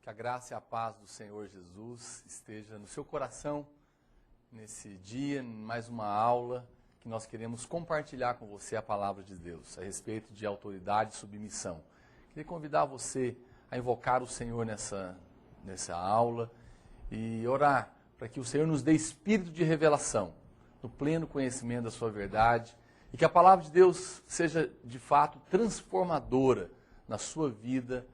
Que a graça e a paz do Senhor Jesus esteja no seu coração nesse dia, mais uma aula que nós queremos compartilhar com você a palavra de Deus a respeito de autoridade e submissão. Queria convidar você a invocar o Senhor nessa aula e orar para que o Senhor nos dê espírito de revelação, no pleno conhecimento da sua verdade, e que a palavra de Deus seja de fato transformadora na sua vida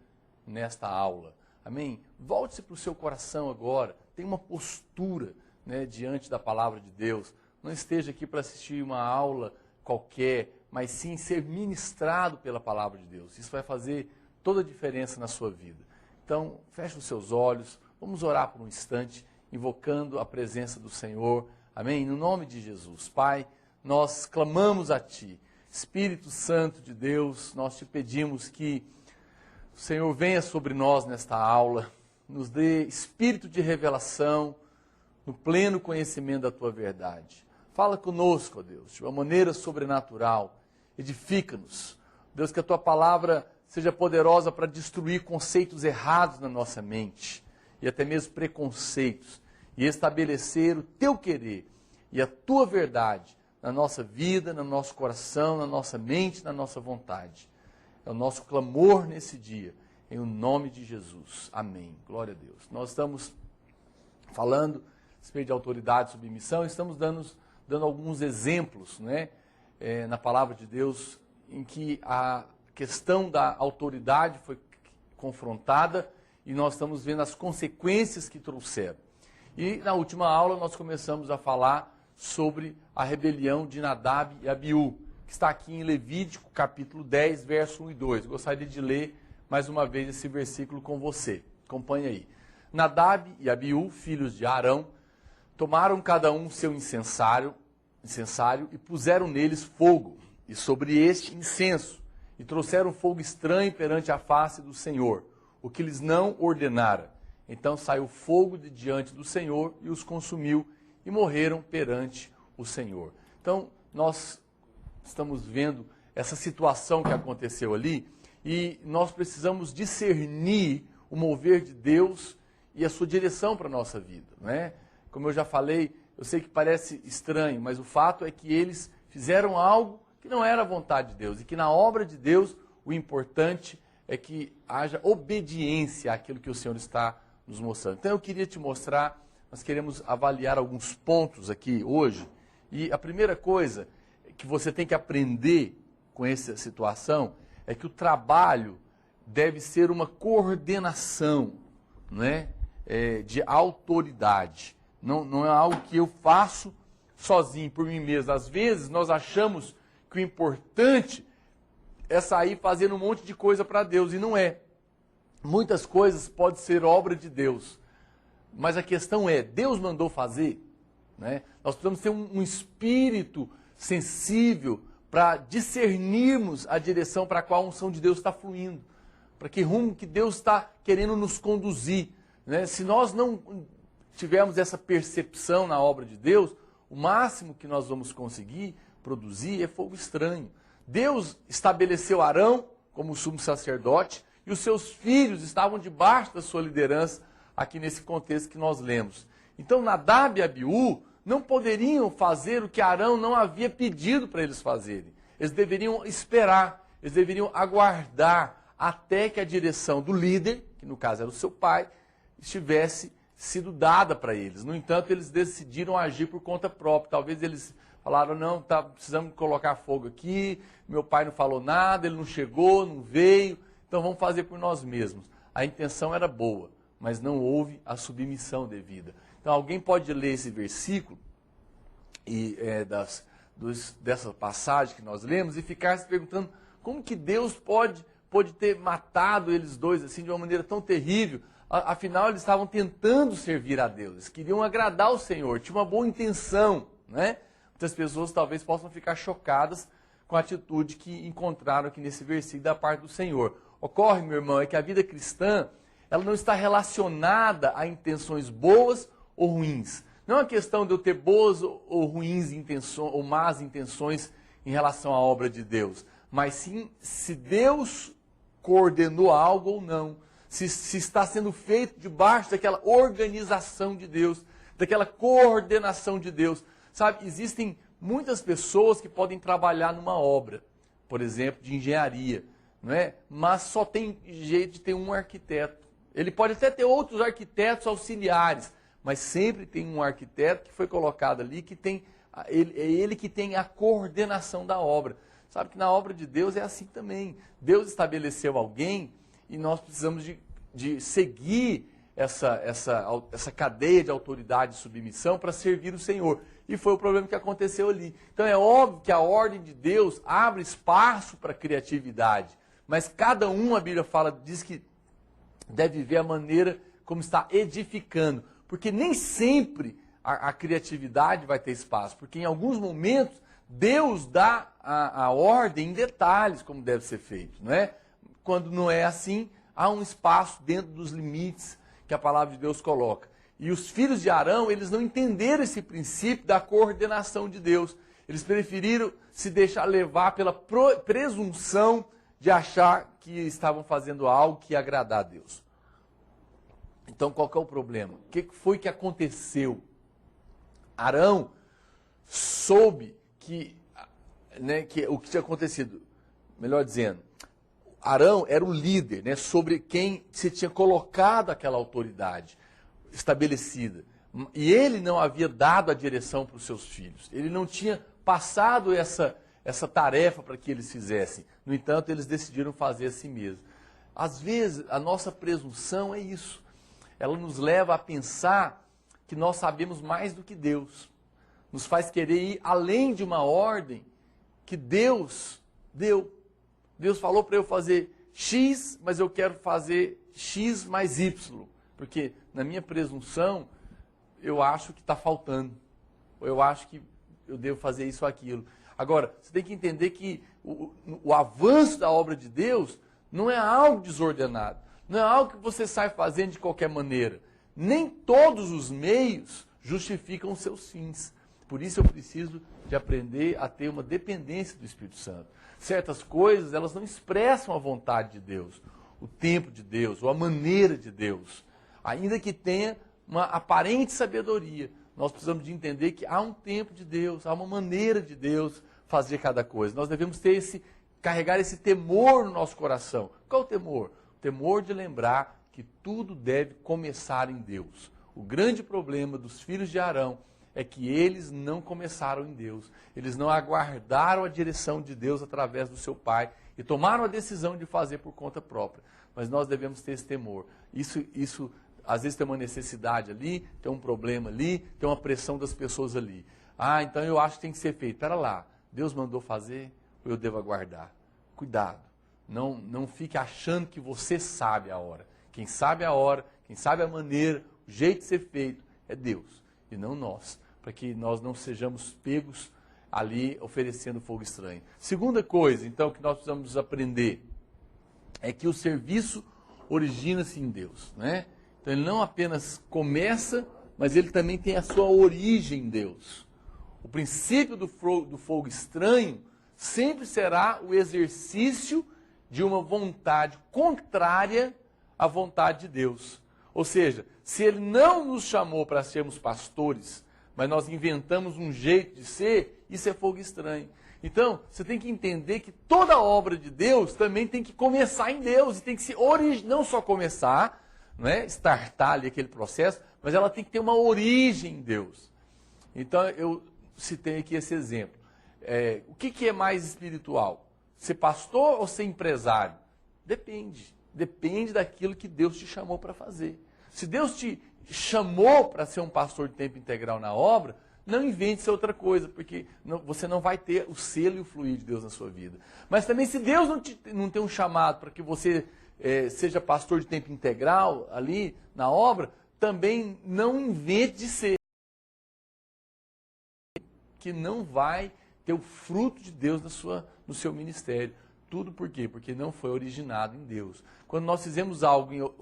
nesta aula. Amém? Volte-se para o seu coração agora, tenha uma postura, diante da palavra de Deus. Não esteja aqui para assistir uma aula qualquer, mas sim ser ministrado pela palavra de Deus. Isso vai fazer toda a diferença na sua vida. Então, feche os seus olhos, vamos orar por um instante, invocando a presença do Senhor. Amém? No nome de Jesus. Pai, nós clamamos a Ti. Espírito Santo de Deus, nós Te pedimos que o Senhor venha sobre nós nesta aula, nos dê espírito de revelação, no pleno conhecimento da Tua verdade. Fala conosco, ó Deus, de uma maneira sobrenatural, edifica-nos. Deus, que a Tua palavra seja poderosa para destruir conceitos errados na nossa mente, e até mesmo preconceitos, e estabelecer o Teu querer e a Tua verdade na nossa vida, no nosso coração, na nossa mente, na nossa vontade. É o nosso clamor nesse dia, em o nome de Jesus. Amém. Glória a Deus. Nós estamos falando a respeito de autoridade e submissão, estamos dando alguns exemplos, na palavra de Deus, em que a questão da autoridade foi confrontada e nós estamos vendo as consequências que trouxeram. E na última aula nós começamos a falar sobre a rebelião de Nadab e Abiú, que está aqui em Levítico, capítulo 10, verso 1 e 2. Gostaria de ler mais uma vez esse versículo com você. Acompanhe aí. Nadab e Abiú, filhos de Arão, tomaram cada um seu incensário e puseram neles fogo, e sobre este incenso, e trouxeram fogo estranho perante a face do Senhor, o que lhes não ordenara. Então saiu fogo de diante do Senhor e os consumiu, e morreram perante o Senhor. Então, nós estamos vendo essa situação que aconteceu ali, e nós precisamos discernir o mover de Deus e a sua direção para a nossa vida. Como eu já falei, eu sei que parece estranho, mas o fato é que eles fizeram algo que não era a vontade de Deus, e que na obra de Deus o importante é que haja obediência àquilo que o Senhor está nos mostrando. Então eu queria te mostrar, nós queremos avaliar alguns pontos aqui hoje, e a primeira coisa que você tem que aprender com essa situação é que o trabalho deve ser uma coordenação, de autoridade. Não é algo que eu faço sozinho, por mim mesmo. Às vezes nós achamos que o importante é sair fazendo um monte de coisa para Deus, e não é. Muitas coisas podem ser obra de Deus, mas a questão é, Deus mandou fazer? Nós precisamos ter um espírito sensível para discernirmos a direção para a qual a unção de Deus está fluindo, para que rumo que Deus está querendo nos conduzir. Se nós não tivermos essa percepção na obra de Deus, o máximo que nós vamos conseguir produzir é fogo estranho. Deus estabeleceu Arão como sumo sacerdote e os seus filhos estavam debaixo da sua liderança aqui nesse contexto que nós lemos. Então Nadab e Abiú não poderiam fazer o que Arão não havia pedido para eles fazerem. Eles deveriam esperar, eles deveriam aguardar até que a direção do líder, que no caso era o seu pai, estivesse sido dada para eles. No entanto, eles decidiram agir por conta própria. Talvez eles falaram, não, precisamos colocar fogo aqui, meu pai não falou nada, ele não chegou, não veio, então vamos fazer por nós mesmos. A intenção era boa, mas não houve a submissão devida. Então alguém pode ler esse versículo dessa passagem que nós lemos e ficar se perguntando como que Deus pode ter matado eles dois assim de uma maneira tão terrível. Afinal, eles estavam tentando servir a Deus, eles queriam agradar o Senhor, tinham uma boa intenção. Muitas pessoas talvez possam ficar chocadas com a atitude que encontraram aqui nesse versículo da parte do Senhor. Ocorre, meu irmão, é que a vida cristã ela não está relacionada a intenções boas ou ruins. Não é uma questão de eu ter boas ou ruins intenções, ou más intenções em relação à obra de Deus, mas sim se Deus coordenou algo ou não. se está sendo feito debaixo daquela organização de Deus, daquela coordenação de Deus. Sabe, existem muitas pessoas que podem trabalhar numa obra, por exemplo, de engenharia, não é? Mas só tem jeito de ter um arquiteto. Ele pode até ter outros arquitetos auxiliares, mas sempre tem um arquiteto que foi colocado ali, que tem, é ele que tem a coordenação da obra. Sabe que na obra de Deus é assim também. Deus estabeleceu alguém e nós precisamos de seguir essa cadeia de autoridade e submissão para servir o Senhor. E foi o problema que aconteceu ali. Então é óbvio que a ordem de Deus abre espaço para a criatividade, mas cada um, a Bíblia fala, diz que deve viver a maneira como está edificando, porque nem sempre a criatividade vai ter espaço, porque em alguns momentos Deus dá a ordem em detalhes como deve ser feito, não é? Quando não é assim, há um espaço dentro dos limites que a palavra de Deus coloca. E os filhos de Arão, eles não entenderam esse princípio da coordenação de Deus. Eles preferiram se deixar levar pela presunção de achar que estavam fazendo algo que ia agradar a Deus. Então, qual que é o problema? O que foi que aconteceu? Arão soube que o que tinha acontecido. Melhor dizendo, Arão era o líder, né, sobre quem se tinha colocado aquela autoridade estabelecida. E ele não havia dado a direção para os seus filhos. Ele não tinha passado essa tarefa para que eles fizessem. No entanto, eles decidiram fazer a si mesmos. Às vezes, a nossa presunção é isso. Ela nos leva a pensar que nós sabemos mais do que Deus. Nos faz querer ir além de uma ordem que Deus deu. Deus falou para eu fazer X, mas eu quero fazer X mais Y. Porque na minha presunção, eu acho que está faltando. Ou eu acho que eu devo fazer isso ou aquilo. Agora, você tem que entender que o avanço da obra de Deus não é algo desordenado. Não é algo que você sai fazendo de qualquer maneira. Nem todos os meios justificam os seus fins. Por isso eu preciso de aprender a ter uma dependência do Espírito Santo. Certas coisas, elas não expressam a vontade de Deus, o tempo de Deus, ou a maneira de Deus. Ainda que tenha uma aparente sabedoria, nós precisamos de entender que há um tempo de Deus, há uma maneira de Deus fazer cada coisa. Nós devemos carregar esse temor no nosso coração. Qual o temor? O temor de lembrar que tudo deve começar em Deus. O grande problema dos filhos de Arão é que eles não começaram em Deus. Eles não aguardaram a direção de Deus através do seu pai e tomaram a decisão de fazer por conta própria. Mas nós devemos ter esse temor. Isso às vezes tem uma necessidade ali, tem um problema ali, tem uma pressão das pessoas ali. Ah, então eu acho que tem que ser feito. Espera lá, Deus mandou fazer ou eu devo aguardar? Cuidado, não fique achando que você sabe a hora. Quem sabe a hora, quem sabe a maneira, o jeito de ser feito é Deus e não nós, para que nós não sejamos pegos ali oferecendo fogo estranho. Segunda coisa, então, que nós precisamos aprender é que o serviço origina-se em Deus, né? Então ele não apenas começa, mas ele também tem a sua origem em Deus. O princípio do fogo estranho sempre será o exercício de uma vontade contrária à vontade de Deus. Ou seja, se ele não nos chamou para sermos pastores, mas nós inventamos um jeito de ser, isso é fogo estranho. Então, você tem que entender que toda obra de Deus também tem que começar em Deus, e tem que se não só começar, não é? Startar ali aquele processo, mas ela tem que ter uma origem em Deus. Então, eu citei aqui esse exemplo. O que é mais espiritual? Ser pastor ou ser empresário? Depende. Depende daquilo que Deus te chamou para fazer. Se Deus te chamou para ser um pastor de tempo integral na obra, não invente ser outra coisa, porque você não vai ter o selo e o fluir de Deus na sua vida. Mas também, se Deus não tem um chamado para que você seja pastor de tempo integral ali na obra, também não invente de ser. Que não vai ter o fruto de Deus no seu ministério. Tudo por quê? Porque não foi originado em Deus. Quando nós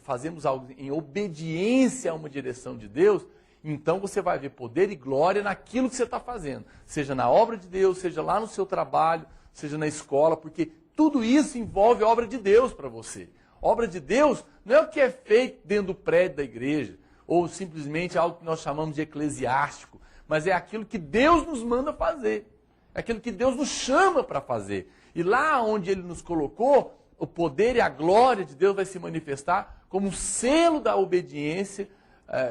fazemos algo em obediência a uma direção de Deus, então você vai ver poder e glória naquilo que você está fazendo. Seja na obra de Deus, seja lá no seu trabalho, seja na escola, porque tudo isso envolve a obra de Deus para você. Obra de Deus não é o que é feito dentro do prédio da igreja, ou simplesmente algo que nós chamamos de eclesiástico, mas é aquilo que Deus nos manda fazer, é aquilo que Deus nos chama para fazer. E lá onde Ele nos colocou, o poder e a glória de Deus vai se manifestar como um selo da obediência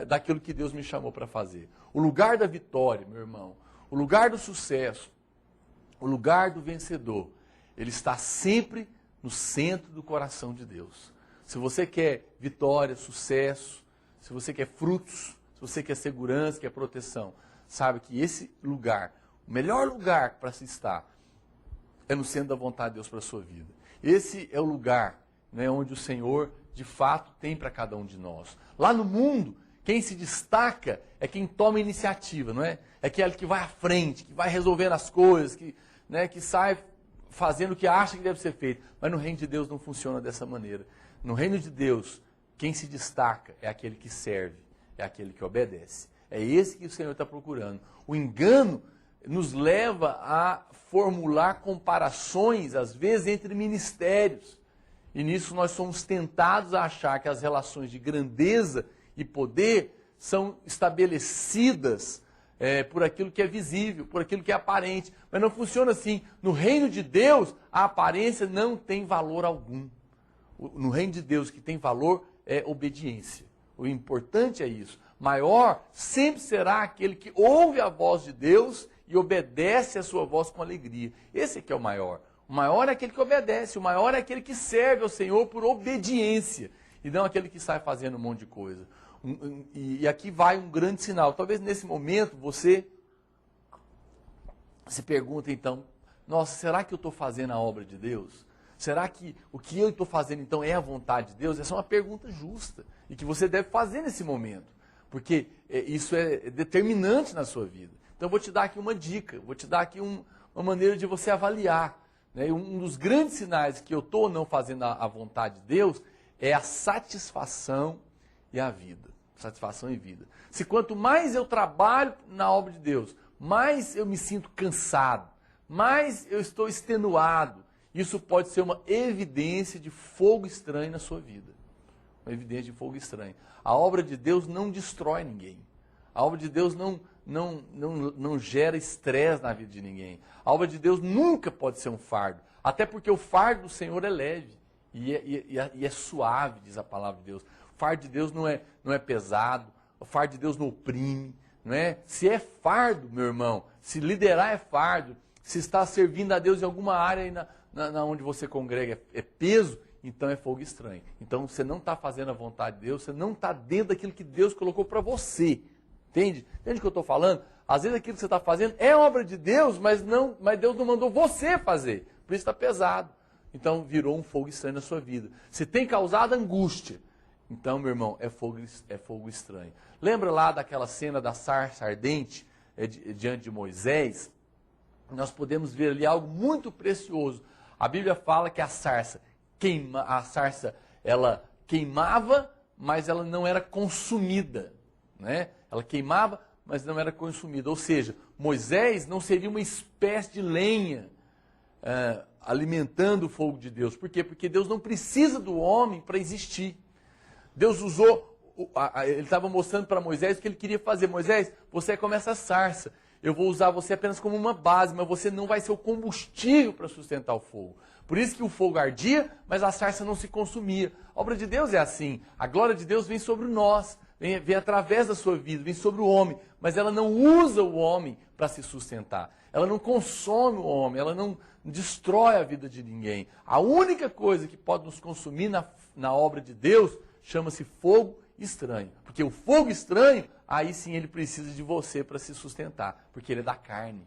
daquilo que Deus me chamou para fazer. O lugar da vitória, meu irmão, o lugar do sucesso, o lugar do vencedor, ele está sempre no centro do coração de Deus. Se você quer vitória, sucesso, se você quer frutos, se você quer segurança, quer proteção, sabe que esse lugar, o melhor lugar para se estar, é no centro da vontade de Deus para a sua vida. Esse é o lugar, né, onde o Senhor, de fato, tem para cada um de nós. Lá no mundo, quem se destaca é quem toma iniciativa, não é? É aquele que vai à frente, que vai resolvendo as coisas, que sai fazendo o que acha que deve ser feito. Mas no reino de Deus não funciona dessa maneira. No reino de Deus, quem se destaca é aquele que serve, é aquele que obedece. É esse que o Senhor está procurando. O engano nos leva a formular comparações, às vezes, entre ministérios. E nisso nós somos tentados a achar que as relações de grandeza e poder são estabelecidas por aquilo que é visível, por aquilo que é aparente. Mas não funciona assim. No reino de Deus, a aparência não tem valor algum. No reino de Deus, o que tem valor é obediência. O importante é isso. Maior sempre será aquele que ouve a voz de Deus e obedece a sua voz com alegria. Esse aqui é o maior. O maior é aquele que obedece, o maior é aquele que serve ao Senhor por obediência, e não aquele que sai fazendo um monte de coisa. E aqui vai um grande sinal. Talvez nesse momento você se pergunta então, nossa, será que eu estou fazendo a obra de Deus? Será que o que eu estou fazendo então é a vontade de Deus? Essa é uma pergunta justa e que você deve fazer nesse momento, porque isso é determinante na sua vida. Então eu vou te dar aqui uma dica, vou te dar aqui uma maneira de você avaliar. Né? Um dos grandes sinais que eu estou ou não fazendo a vontade de Deus é a satisfação e a vida. Satisfação e vida. Se quanto mais eu trabalho na obra de Deus, mais eu me sinto cansado, mais eu estou extenuado, isso pode ser uma evidência de fogo estranho na sua vida. Uma evidência de fogo estranho. A obra de Deus não destrói ninguém. A obra de Deus não gera estresse na vida de ninguém. A obra de Deus nunca pode ser um fardo. Até porque o fardo do Senhor é leve e é suave, diz a palavra de Deus. O fardo de Deus não é pesado. O fardo de Deus não oprime. Não é? Se é fardo, meu irmão, se liderar é fardo, se está servindo a Deus em alguma área aí na onde você congrega é peso, então é fogo estranho. Então você não está fazendo a vontade de Deus, você não está dentro daquilo que Deus colocou para você. Entende? Entende o que eu estou falando? Às vezes aquilo que você está fazendo é obra de Deus, mas Deus não mandou você fazer. Por isso está pesado. Então virou um fogo estranho na sua vida. Se tem causado angústia, então, meu irmão, é fogo estranho. Lembra lá daquela cena da sarça ardente diante de Moisés? Nós podemos ver ali algo muito precioso. A Bíblia fala que a sarça ela queimava, mas ela não era consumida, né? Ela queimava, mas não era consumida. Ou seja, Moisés não seria uma espécie de lenha alimentando o fogo de Deus. Por quê? Porque Deus não precisa do homem para existir. Deus usou, ele estava mostrando para Moisés o que ele queria fazer. Moisés, você é como essa sarça. Eu vou usar você apenas como uma base, mas você não vai ser o combustível para sustentar o fogo. Por isso que o fogo ardia, mas a sarça não se consumia. A obra de Deus é assim. A glória de Deus vem sobre nós, vem através da sua vida, vem sobre o homem. Mas ela não usa o homem para se sustentar. Ela não consome o homem, ela não destrói a vida de ninguém. A única coisa que pode nos consumir na obra de Deus chama-se fogo estranho. Porque o fogo estranho, aí sim ele precisa de você para se sustentar. Porque ele é da carne.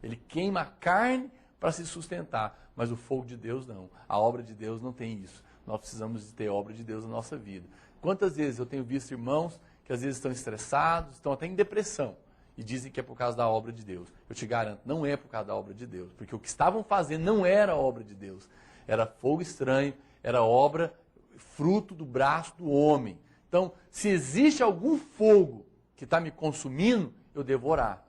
Ele queima a carne para se sustentar. Mas o fogo de Deus não. A obra de Deus não tem isso. Nós precisamos de ter a obra de Deus na nossa vida. Quantas vezes eu tenho visto irmãos que às vezes estão estressados, estão até em depressão, e dizem que é por causa da obra de Deus. Eu te garanto, não é por causa da obra de Deus. Porque o que estavam fazendo não era a obra de Deus. Era fogo estranho, era obra fruto do braço do homem. Então, se existe algum fogo que está me consumindo, eu devo orar.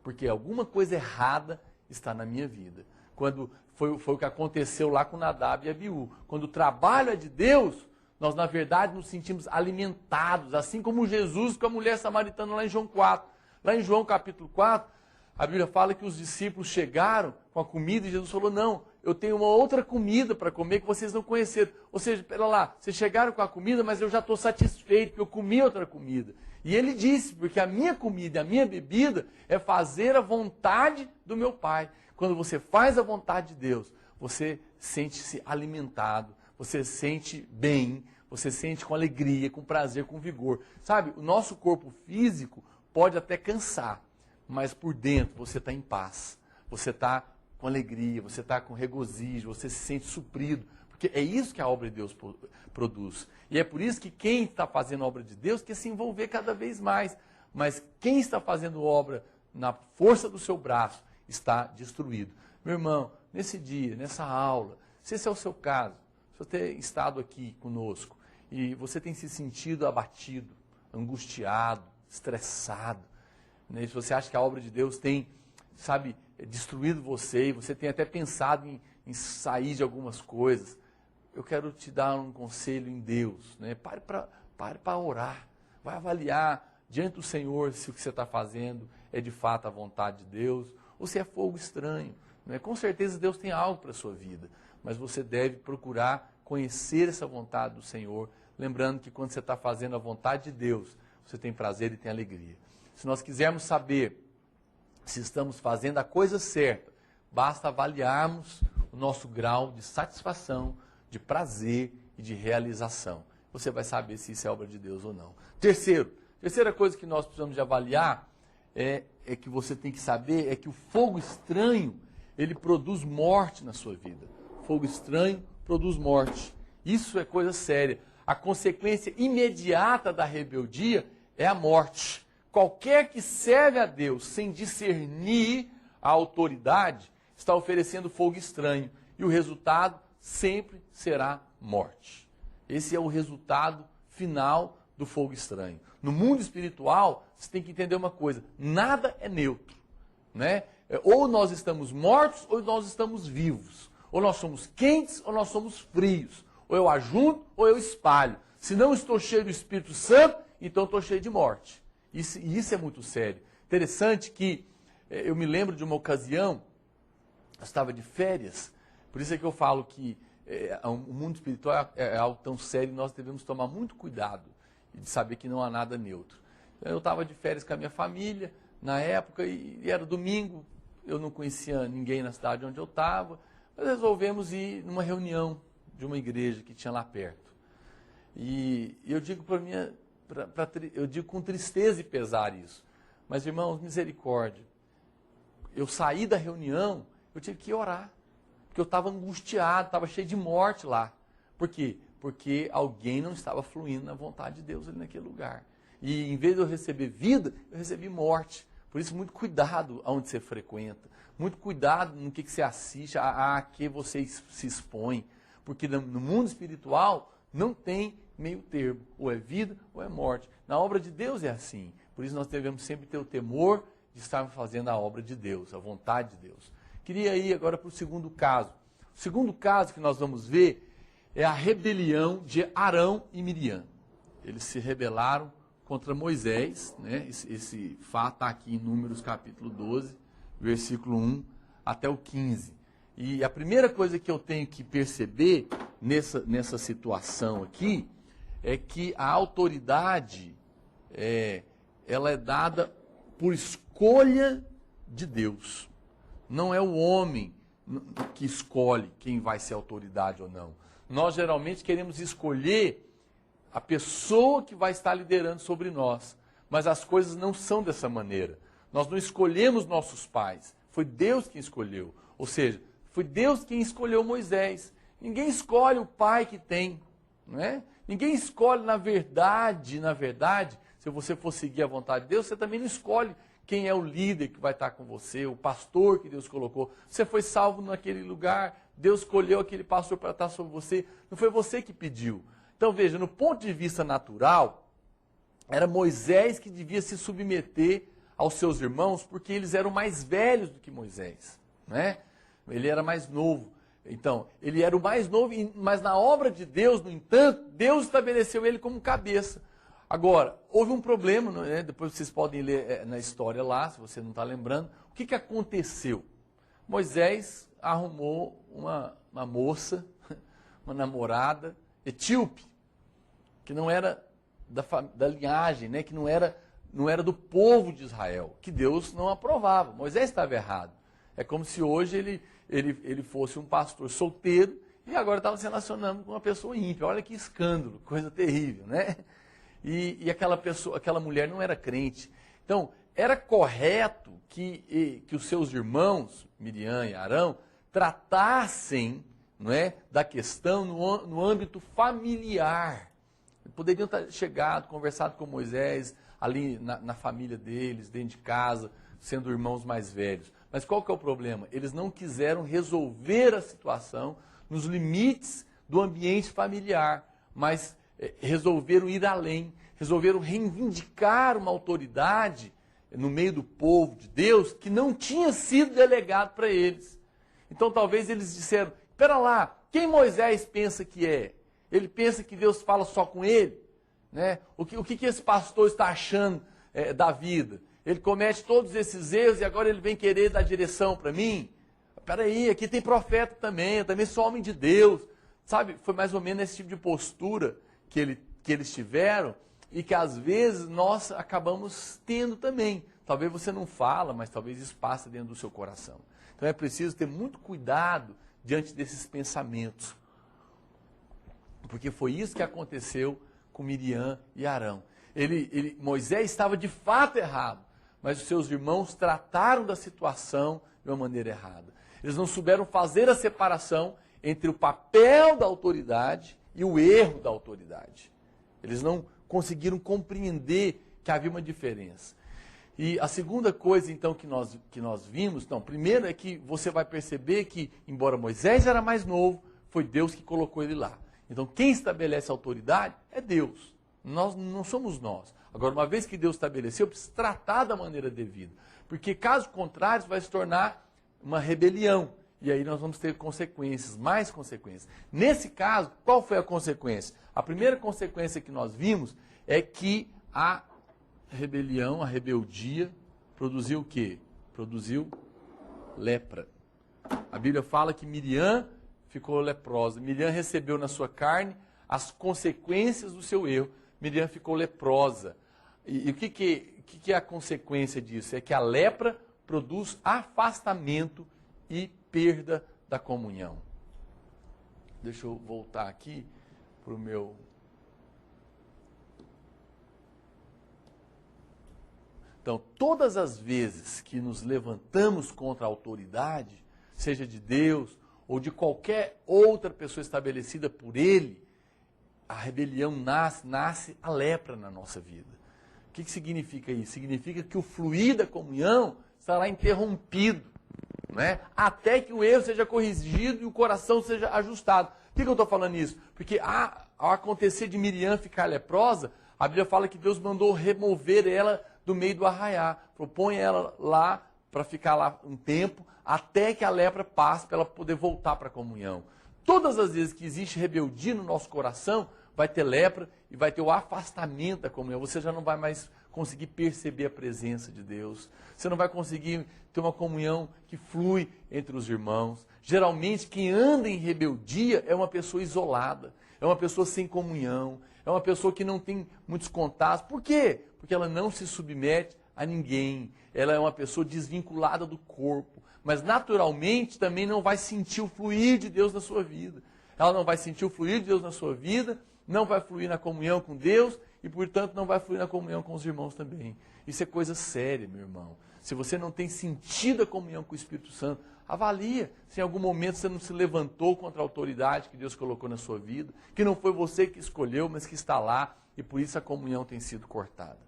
Porque alguma coisa errada está na minha vida. Quando foi o que aconteceu lá com Nadab e Abiú. Quando o trabalho é de Deus, nós na verdade nos sentimos alimentados, assim como Jesus com a mulher samaritana lá em João 4. Lá em João capítulo 4, a Bíblia fala que os discípulos chegaram com a comida e Jesus falou, não, eu tenho uma outra comida para comer que vocês não conheceram. Ou seja, pera lá, vocês chegaram com a comida, mas eu já estou satisfeito, porque eu comi outra comida. E ele disse, porque a minha comida, a minha bebida é fazer a vontade do meu Pai. Quando você faz a vontade de Deus, você sente-se alimentado, você sente bem, você sente com alegria, com prazer, com vigor. Sabe, o nosso corpo físico pode até cansar, mas por dentro você está em paz, você está com alegria, você está com regozijo, você se sente suprido, porque é isso que a obra de Deus produz. E é por isso que quem está fazendo a obra de Deus quer se envolver cada vez mais, mas quem está fazendo obra na força do seu braço está destruído. Meu irmão, nesse dia, nessa aula, se esse é o seu caso, se você tem estado aqui conosco e você tem se sentido abatido, angustiado, estressado, né? Se você acha que a obra de Deus tem, sabe, destruído você, e você tem até pensado em sair de algumas coisas, eu quero te dar um conselho em Deus, né? Pare para orar, vai avaliar diante do Senhor se o que você está fazendo é de fato a vontade de Deus, ou se é fogo estranho, né? Com certeza Deus tem algo para a sua vida, mas você deve procurar conhecer essa vontade do Senhor, lembrando que quando você está fazendo a vontade de Deus, você tem prazer e tem alegria. Se nós quisermos saber se estamos fazendo a coisa certa, basta avaliarmos o nosso grau de satisfação, de prazer e de realização. Você vai saber se isso é obra de Deus ou não. Terceira coisa que nós precisamos de avaliar é que você tem que saber é que o fogo estranho, ele produz morte na sua vida. Fogo estranho produz morte. Isso é coisa séria. A consequência imediata da rebeldia é a morte. Qualquer que serve a Deus sem discernir a autoridade está oferecendo fogo estranho. E o resultado sempre será morte. Esse é o resultado final do fogo estranho. No mundo espiritual, você tem que entender uma coisa: nada é neutro, né? Ou nós estamos mortos ou nós estamos vivos. Ou nós somos quentes ou nós somos frios. Ou eu ajunto ou eu espalho. Se não estou cheio do Espírito Santo, então estou cheio de morte. Isso é muito sério. Interessante que eu me lembro de uma ocasião, eu estava de férias, por isso é que eu falo que o mundo espiritual é algo tão sério e nós devemos tomar muito cuidado de saber que não há nada neutro. Eu estava de férias com a minha família na época e era domingo, eu não conhecia ninguém na cidade onde eu estava, mas resolvemos ir numa reunião de uma igreja que tinha lá perto. E eu digo eu digo com tristeza e pesar isso, mas irmãos, misericórdia, eu saí da reunião, eu tive que orar, porque eu estava angustiado, estava cheio de morte lá. Por quê? Porque alguém não estava fluindo na vontade de Deus ali naquele lugar. E em vez de eu receber vida, eu recebi morte. Por isso, muito cuidado aonde você frequenta, muito cuidado no que você assiste, a que você se expõe, porque no mundo espiritual não tem meio termo, ou é vida ou é morte. Na obra de Deus é assim, por isso nós devemos sempre ter o temor de estarmos fazendo a obra de Deus, a vontade de Deus. Queria ir agora para o segundo caso. O segundo caso que nós vamos ver é a rebelião de Arão e Miriam. Eles se rebelaram contra Moisés, né? Esse fato está aqui em Números capítulo 12, versículo 1 até o 15. E a primeira coisa que eu tenho que perceber nessa situação aqui é que a autoridade ela é dada por escolha de Deus. Não é o homem que escolhe quem vai ser autoridade ou não. Nós geralmente queremos escolher a pessoa que vai estar liderando sobre nós. Mas as coisas não são dessa maneira. Nós não escolhemos nossos pais. Foi Deus quem escolheu. Ou seja, foi Deus quem escolheu Moisés. Ninguém escolhe o pai que tem, não é? Ninguém escolhe, na verdade, se você for seguir a vontade de Deus, você também não escolhe quem é o líder que vai estar com você, o pastor que Deus colocou. Você foi salvo naquele lugar, Deus escolheu aquele pastor para estar sobre você, não foi você que pediu. Então veja, no ponto de vista natural, era Moisés que devia se submeter aos seus irmãos, porque eles eram mais velhos do que Moisés, né? Ele era mais novo. Então, ele era o mais novo, mas na obra de Deus, no entanto, Deus estabeleceu ele como cabeça. Agora, houve um problema, né? Depois vocês podem ler na história lá, se você não está lembrando. O que aconteceu? Moisés arrumou uma moça, uma namorada etíope, que não era da linhagem, né? Que não era do povo de Israel, que Deus não aprovava. Moisés estava errado. É como se hoje ele fosse um pastor solteiro e agora estava se relacionando com uma pessoa ímpia. Olha que escândalo, coisa terrível, né? E aquela mulher não era crente. Então, era correto que os seus irmãos, Miriam e Arão, tratassem, não é, da questão no âmbito familiar. Poderiam ter chegado, conversado com Moisés, ali na família deles, dentro de casa, sendo irmãos mais velhos. Mas qual que é o problema? Eles não quiseram resolver a situação nos limites do ambiente familiar, mas resolveram ir além, resolveram reivindicar uma autoridade no meio do povo de Deus que não tinha sido delegado para eles. Então talvez eles disseram, espera lá, quem Moisés pensa que é? Ele pensa que Deus fala só com ele? Né? O que esse pastor está achando da vida? Ele comete todos esses erros e agora ele vem querer dar direção para mim? Espera aí, aqui tem profeta também, eu também sou homem de Deus. Sabe, foi mais ou menos esse tipo de postura que eles tiveram e que às vezes nós acabamos tendo também. Talvez você não fala, mas talvez isso passe dentro do seu coração. Então é preciso ter muito cuidado diante desses pensamentos. Porque foi isso que aconteceu com Miriam e Arão. Moisés estava de fato errado, mas os seus irmãos trataram da situação de uma maneira errada. Eles não souberam fazer a separação entre o papel da autoridade e o erro da autoridade. Eles não conseguiram compreender que havia uma diferença. E a segunda coisa, então, que nós vimos, primeiro é que você vai perceber que, embora Moisés era mais novo, foi Deus que colocou ele lá. Então, quem estabelece a autoridade é Deus. Não somos nós. Agora, uma vez que Deus estabeleceu, precisa tratar da maneira devida. Porque, caso contrário, vai se tornar uma rebelião. E aí nós vamos ter consequências, mais consequências. Nesse caso, qual foi a consequência? A primeira consequência que nós vimos é que a rebelião, a rebeldia, produziu o quê? Produziu lepra. A Bíblia fala que Miriam ficou leprosa. Miriam recebeu na sua carne as consequências do seu erro. Miriam ficou leprosa. E o que é a consequência disso? É que a lepra produz afastamento e perda da comunhão. Deixa eu voltar aqui para o meu... Então, todas as vezes que nos levantamos contra a autoridade, seja de Deus ou de qualquer outra pessoa estabelecida por Ele, a rebelião nasce a lepra na nossa vida. O que significa isso? Significa que o fluir da comunhão estará interrompido, né? Até que o erro seja corrigido e o coração seja ajustado. Por que eu estou falando isso? Porque ao acontecer de Miriam ficar leprosa, a Bíblia fala que Deus mandou remover ela do meio do arraiá. Propõe ela lá para ficar lá um tempo, até que a lepra passe para ela poder voltar para a comunhão. Todas as vezes que existe rebeldia no nosso coração, vai ter lepra e vai ter o afastamento da comunhão. Você já não vai mais conseguir perceber a presença de Deus. Você não vai conseguir ter uma comunhão que flui entre os irmãos. Geralmente, quem anda em rebeldia é uma pessoa isolada, é uma pessoa sem comunhão, é uma pessoa que não tem muitos contatos. Por quê? Porque ela não se submete a ninguém. Ela é uma pessoa desvinculada do corpo. Mas naturalmente também não vai sentir o fluir de Deus na sua vida. Ela não vai sentir o fluir de Deus na sua vida, não vai fluir na comunhão com Deus e, portanto, não vai fluir na comunhão com os irmãos também. Isso é coisa séria, meu irmão. Se você não tem sentido a comunhão com o Espírito Santo, avalia se em algum momento você não se levantou contra a autoridade que Deus colocou na sua vida, que não foi você que escolheu, mas que está lá e por isso a comunhão tem sido cortada.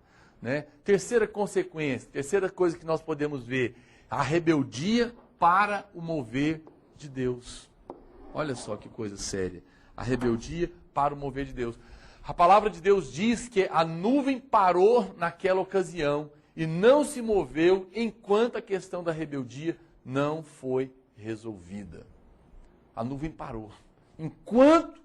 Né? Terceira consequência, terceira coisa que nós podemos ver, a rebeldia para o mover de Deus. Olha só que coisa séria. A rebeldia para o mover de Deus. A palavra de Deus diz que a nuvem parou naquela ocasião e não se moveu enquanto a questão da rebeldia não foi resolvida. A nuvem parou. Enquanto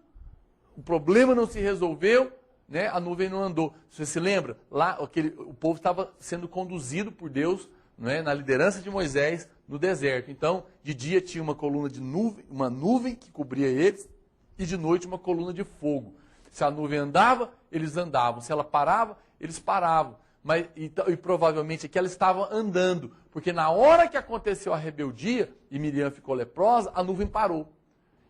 o problema não se resolveu, né, a nuvem não andou. Você se lembra? Lá o povo estava sendo conduzido por Deus, né, na liderança de Moisés no deserto. Então, de dia tinha uma coluna de nuvem, uma nuvem que cobria eles, e de noite uma coluna de fogo. Se a nuvem andava, eles andavam. Se ela parava, eles paravam. Mas, e provavelmente aqui ela estava andando, porque na hora que aconteceu a rebeldia e Miriam ficou leprosa, a nuvem parou.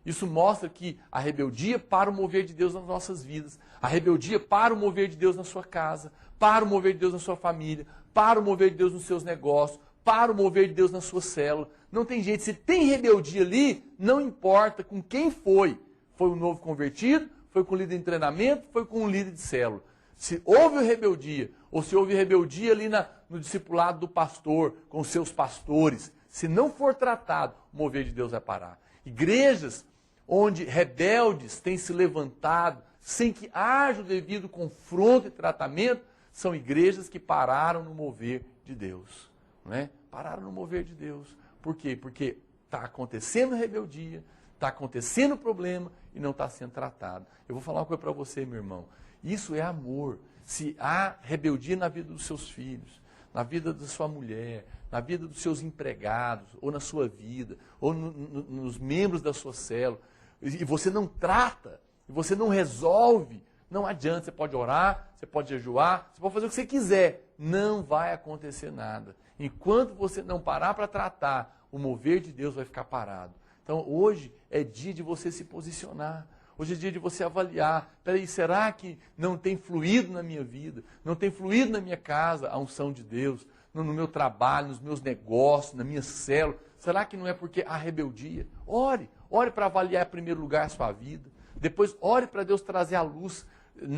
Isso mostra que a rebeldia para o mover de Deus nas nossas vidas, a rebeldia para o mover de Deus na sua casa, para o mover de Deus na sua família, para o mover de Deus nos seus negócios, para o mover de Deus na sua célula. Não tem jeito, se tem rebeldia ali, não importa com quem foi. Foi um novo convertido, foi com um líder de treinamento, foi com um líder de célula. Se houve rebeldia, ou se houve rebeldia ali no discipulado do pastor, com os seus pastores, se não for tratado, o mover de Deus vai parar. Igrejas onde rebeldes têm se levantado, sem que haja o devido confronto e tratamento, são igrejas que pararam no mover de Deus. Não é? Pararam no mover de Deus. Por quê? Porque está acontecendo rebeldia, está acontecendo problema e não está sendo tratado. Eu vou falar uma coisa para você, meu irmão. Isso é amor. Se há rebeldia na vida dos seus filhos, na vida da sua mulher, na vida dos seus empregados, ou na sua vida, ou nos membros da sua célula, e você não trata, e você não resolve, não adianta. Você pode orar, você pode jejuar, você pode fazer o que você quiser. Não vai acontecer nada. Enquanto você não parar para tratar, o mover de Deus vai ficar parado. Então hoje é dia de você se posicionar. Hoje é dia de você avaliar. Peraí, será que não tem fluído na minha vida? Não tem fluído na minha casa a unção de Deus? No meu trabalho, nos meus negócios, na minha célula? Será que não é porque há rebeldia? Ore para avaliar em primeiro lugar a sua vida. Depois ore para Deus trazer à luz,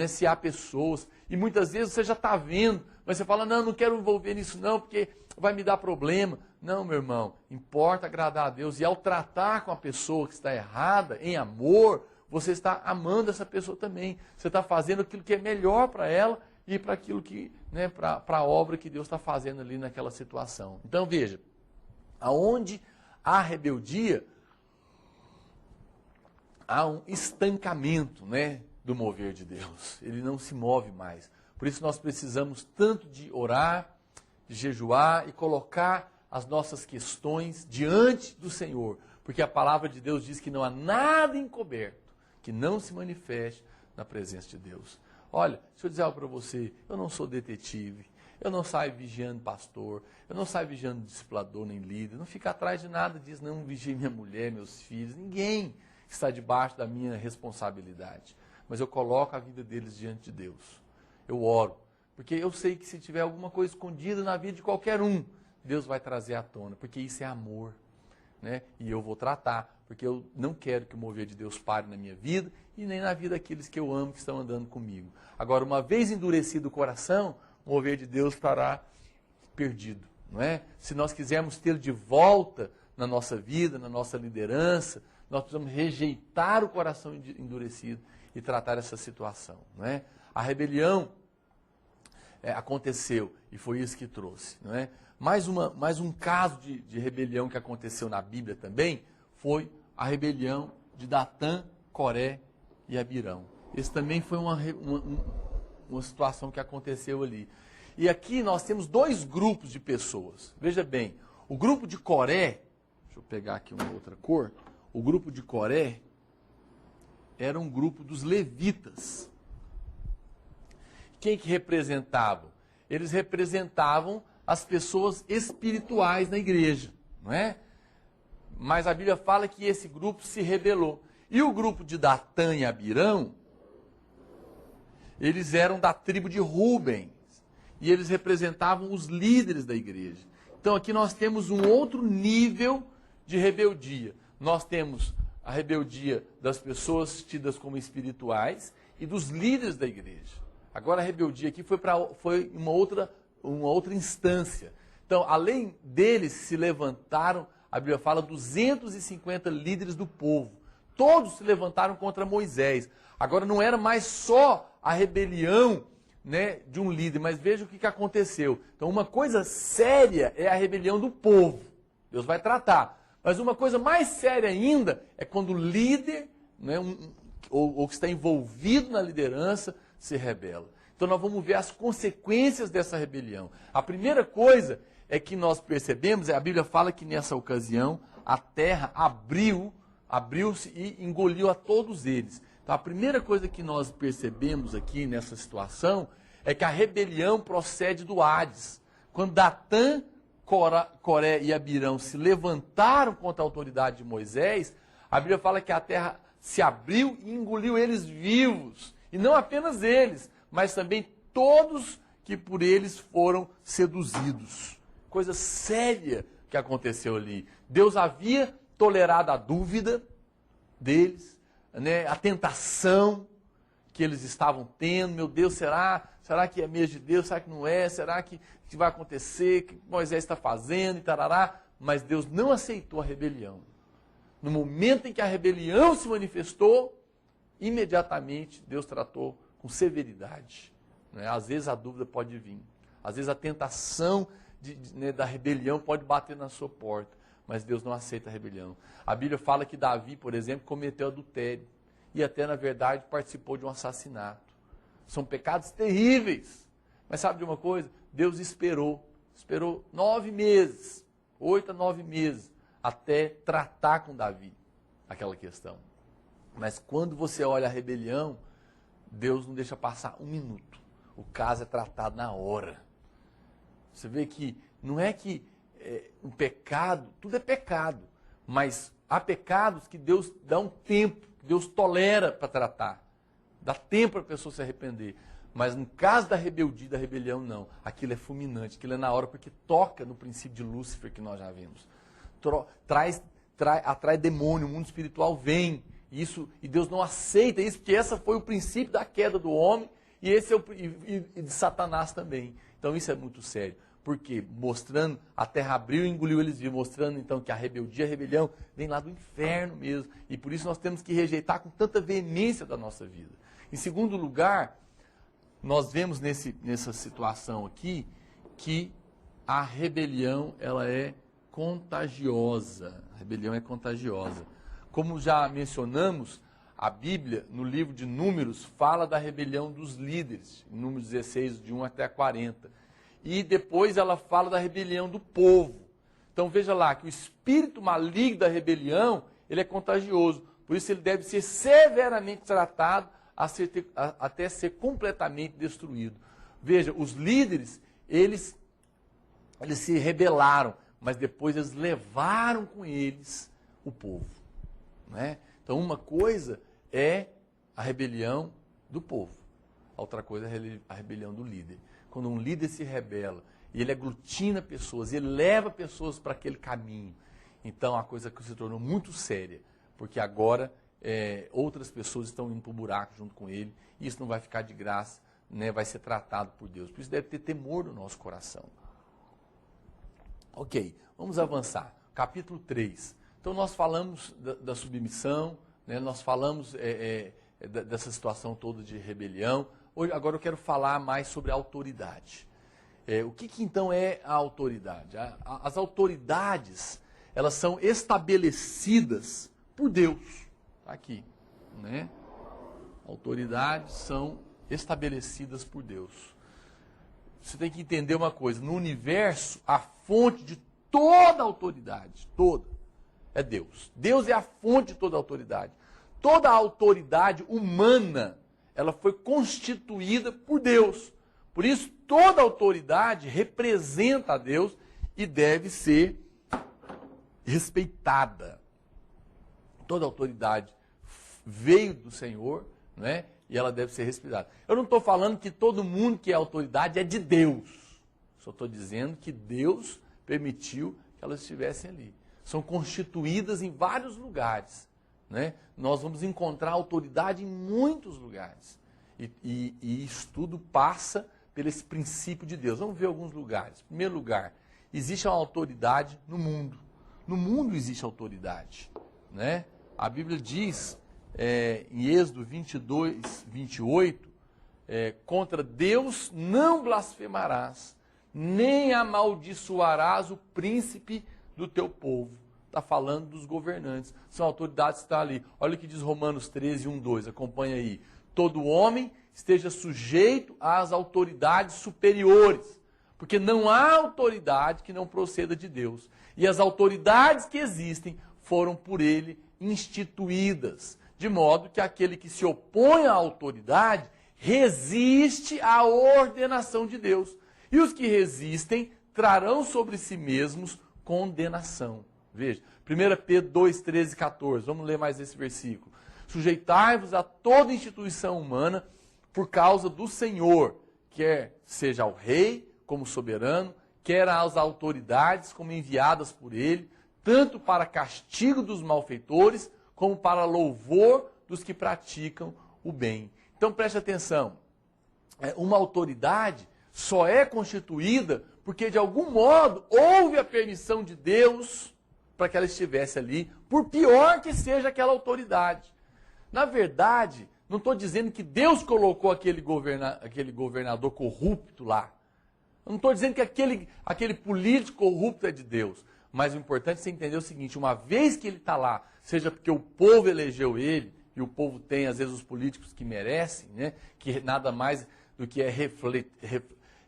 se há pessoas. E muitas vezes você já está vendo, mas você fala, não quero envolver nisso não, porque vai me dar problema. Não, meu irmão, importa agradar a Deus. E ao tratar com a pessoa que está errada, em amor, você está amando essa pessoa também. Você está fazendo aquilo que é melhor para ela e para aquilo que, né, para a obra que Deus está fazendo ali naquela situação. Então veja, aonde há rebeldia, há um estancamento, né, do mover de Deus. Ele não se move mais. Por isso nós precisamos tanto de orar, de jejuar e colocar as nossas questões diante do Senhor. Porque a palavra de Deus diz que não há nada encoberto que não se manifeste na presença de Deus. Olha, deixa eu dizer algo para você, eu não sou detetive, eu não saio vigiando pastor, eu não saio vigiando discipulador nem líder, não fico atrás de nada disso, não vigio minha mulher, meus filhos, ninguém está debaixo da minha responsabilidade. Mas eu coloco a vida deles diante de Deus. Eu oro, porque eu sei que se tiver alguma coisa escondida na vida de qualquer um, Deus vai trazer à tona, porque isso é amor. Né? E eu vou tratar, porque eu não quero que o mover de Deus pare na minha vida e nem na vida daqueles que eu amo que estão andando comigo. Agora, uma vez endurecido o coração, o mover de Deus estará perdido. Não é? Se nós quisermos tê-lo de volta na nossa vida, na nossa liderança, nós precisamos rejeitar o coração endurecido e tratar essa situação. Não é? A rebelião aconteceu e foi isso que trouxe. Não é? Mais um caso de rebelião que aconteceu na Bíblia também foi a rebelião de Datã, Coré e Abirão. Esse também foi uma situação que aconteceu ali. E aqui nós temos dois grupos de pessoas. Veja bem, o grupo de Coré, deixa eu pegar aqui uma outra cor, o grupo de Coré era um grupo dos levitas. Quem que representavam? Eles representavam as pessoas espirituais na igreja, não é? Mas a Bíblia fala que esse grupo se rebelou. E o grupo de Datã e Abirão, eles eram da tribo de Rubens. E eles representavam os líderes da igreja. Então aqui nós temos um outro nível de rebeldia. Nós temos a rebeldia das pessoas tidas como espirituais e dos líderes da igreja. Agora a rebeldia aqui foi uma outra instância. Então, além deles se levantaram, a Bíblia fala, 250 líderes do povo. Todos se levantaram contra Moisés. Agora não era mais só a rebelião, né, de um líder, mas veja o que aconteceu. Então uma coisa séria é a rebelião do povo. Deus vai tratar. Mas uma coisa mais séria ainda é quando o líder, né, ou que está envolvido na liderança, se rebela. Então nós vamos ver as consequências dessa rebelião. A primeira coisa é que nós percebemos, a Bíblia fala que nessa ocasião a terra abriu-se e engoliu a todos eles. Então a primeira coisa que nós percebemos aqui nessa situação é que a rebelião procede do Hades. Quando Datã, Coré e Abirão se levantaram contra a autoridade de Moisés, a Bíblia fala que a terra se abriu e engoliu eles vivos. E não apenas eles, mas também todos que por eles foram seduzidos. Coisa séria que aconteceu ali. Deus havia tolerado a dúvida deles, né, a tentação que eles estavam tendo. Meu Deus, será que é mesmo de Deus? Será que não é? Será que vai acontecer? O que Moisés está fazendo? E tarará. Mas Deus não aceitou a rebelião. No momento em que a rebelião se manifestou, imediatamente Deus tratou com severidade. Né? Às vezes a dúvida pode vir. Às vezes a tentação da rebelião pode bater na sua porta. Mas Deus não aceita a rebelião. A Bíblia fala que Davi, por exemplo, cometeu adultério. E até, na verdade, participou de um assassinato. São pecados terríveis. Mas sabe de uma coisa? Deus esperou 9 meses, 8 a 9 meses, até tratar com Davi aquela questão. Mas quando você olha a rebelião, Deus não deixa passar um minuto. O caso é tratado na hora. Você vê que não é que um pecado, tudo é pecado, mas há pecados que Deus dá um tempo, Deus tolera para tratar. Dá tempo para a pessoa se arrepender. Mas no caso da rebeldia, da rebelião, não. Aquilo é fulminante, aquilo é na hora, porque toca no princípio de Lúcifer que nós já vimos. Atrai demônio, o mundo espiritual vem. E Deus não aceita isso, porque esse foi o princípio da queda do homem, e esse é e de Satanás também. Então isso é muito sério. Porque mostrando, a terra abriu e engoliu eles vivos, mostrando então que a rebeldia, a rebelião, vem lá do inferno mesmo. E por isso nós temos que rejeitar com tanta veemência da nossa vida. Em segundo lugar, nós vemos nessa situação aqui que a rebelião ela é contagiosa. A rebelião é contagiosa. Como já mencionamos, a Bíblia, no livro de Números, fala da rebelião dos líderes, em Números 16, de 1 até 40. E depois ela fala da rebelião do povo. Então veja lá, que o espírito maligno da rebelião, ele é contagioso. Por isso ele deve ser severamente tratado até ser completamente destruído. Veja, os líderes, eles se rebelaram, mas depois eles levaram com eles o povo. Né? Então uma coisa é a rebelião do povo, a outra coisa é a rebelião do líder. Quando um líder se rebela, e ele aglutina pessoas, ele leva pessoas para aquele caminho, então a coisa se tornou muito séria, porque agora outras pessoas estão indo para o buraco junto com ele, e isso não vai ficar de graça, né, vai ser tratado por Deus. Por isso deve ter temor no nosso coração. Ok, vamos avançar. Capítulo 3. Então nós falamos da submissão, né, nós falamos dessa situação toda de rebelião. Agora eu quero falar mais sobre a autoridade. O que então é a autoridade? As autoridades, elas são estabelecidas por Deus. Está aqui, né? Autoridades são estabelecidas por Deus. Você tem que entender uma coisa, no universo, a fonte de toda a autoridade, toda, é Deus. Deus é a fonte de toda a autoridade. Toda a autoridade humana, ela foi constituída por Deus. Por isso, toda autoridade representa a Deus e deve ser respeitada. Toda autoridade veio do Senhor, né? E ela deve ser respeitada. Eu não estou falando que todo mundo que é autoridade é de Deus. Só estou dizendo que Deus permitiu que elas estivessem ali. São constituídas em vários lugares. Né? Nós vamos encontrar autoridade em muitos lugares. E isso tudo passa por esse princípio de Deus. Vamos ver alguns lugares. Em primeiro lugar, existe uma autoridade no mundo. No mundo existe autoridade. Né? A Bíblia diz, em Êxodo 22, 28, contra Deus não blasfemarás, nem amaldiçoarás o príncipe do teu povo. está falando dos governantes. São autoridades que estão ali. Olha o que diz Romanos 13, 1, 2. Acompanha aí. Todo homem esteja sujeito às autoridades superiores. Porque não há autoridade que não proceda de Deus. E as autoridades que existem foram por ele instituídas. De modo que aquele que se opõe à autoridade resiste à ordenação de Deus. E os que resistem trarão sobre si mesmos condenação. Veja, 1 Pedro 2, 13 e 14. Vamos ler mais esse versículo. Sujeitai-vos a toda instituição humana por causa do Senhor, quer seja ao rei como soberano, quer às autoridades como enviadas por ele, tanto para castigo dos malfeitores, como para louvor dos que praticam o bem. Então preste atenção, uma autoridade só é constituída porque de algum modo houve a permissão de Deus para que ela estivesse ali, por pior que seja aquela autoridade. Na verdade, não estou dizendo que Deus colocou aquele governador corrupto lá. Eu não estou dizendo que aquele político corrupto é de Deus. Mas o importante é você entender o seguinte, uma vez que ele está lá, seja porque o povo elegeu ele, e o povo tem, às vezes, os políticos que merecem, né, que nada mais do que é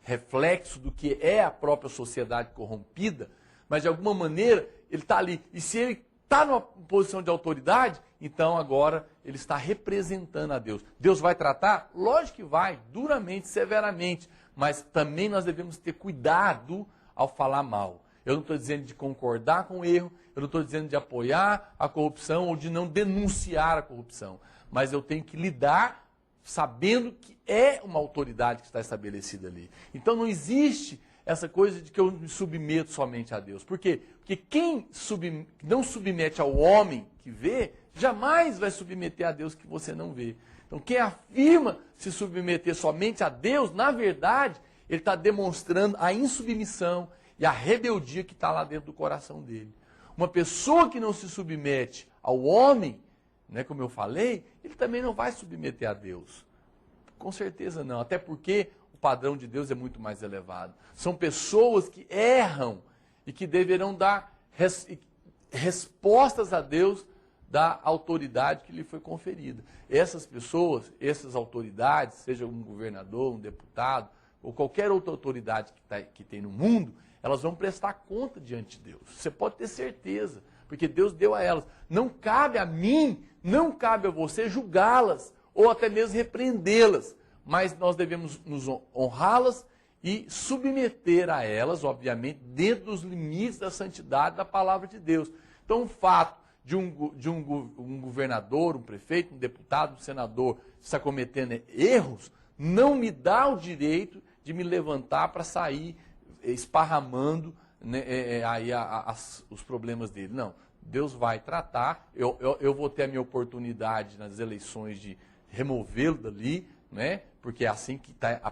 reflexo do que é a própria sociedade corrompida, mas de alguma maneira ele está ali. E se ele está numa posição de autoridade, então agora ele está representando a Deus. Deus vai tratar? Lógico que vai, duramente, severamente, mas também nós devemos ter cuidado ao falar mal. Eu não estou dizendo de concordar com o erro, eu não estou dizendo de apoiar a corrupção ou de não denunciar a corrupção, mas eu tenho que lidar sabendo que é uma autoridade que está estabelecida ali. Então não existe essa coisa de que eu me submeto somente a Deus. Por quê? Porque quem não submete ao homem que vê, jamais vai submeter a Deus que você não vê. Então quem afirma se submeter somente a Deus, na verdade, ele está demonstrando a insubmissão e a rebeldia que está lá dentro do coração dele. Uma pessoa que não se submete ao homem, né, como eu falei, ele também não vai submeter a Deus. Com certeza não, até porque o padrão de Deus é muito mais elevado. São pessoas que erram e que deverão dar respostas a Deus da autoridade que lhe foi conferida. Essas pessoas, essas autoridades, seja um governador, um deputado, ou qualquer outra autoridade que tem no mundo, elas vão prestar conta diante de Deus. Você pode ter certeza, porque Deus deu a elas. Não cabe a mim, não cabe a você julgá-las, ou até mesmo repreendê-las, mas nós devemos nos honrá-las e submeter a elas, obviamente, dentro dos limites da santidade da palavra de Deus. Então, o fato de um governador, um prefeito, um deputado, um senador estar cometendo erros, não me dá o direito de me levantar para sair esparramando, né, os problemas dele. Não, Deus vai tratar, eu vou ter a minha oportunidade nas eleições de removê-lo dali, né, porque é assim que está a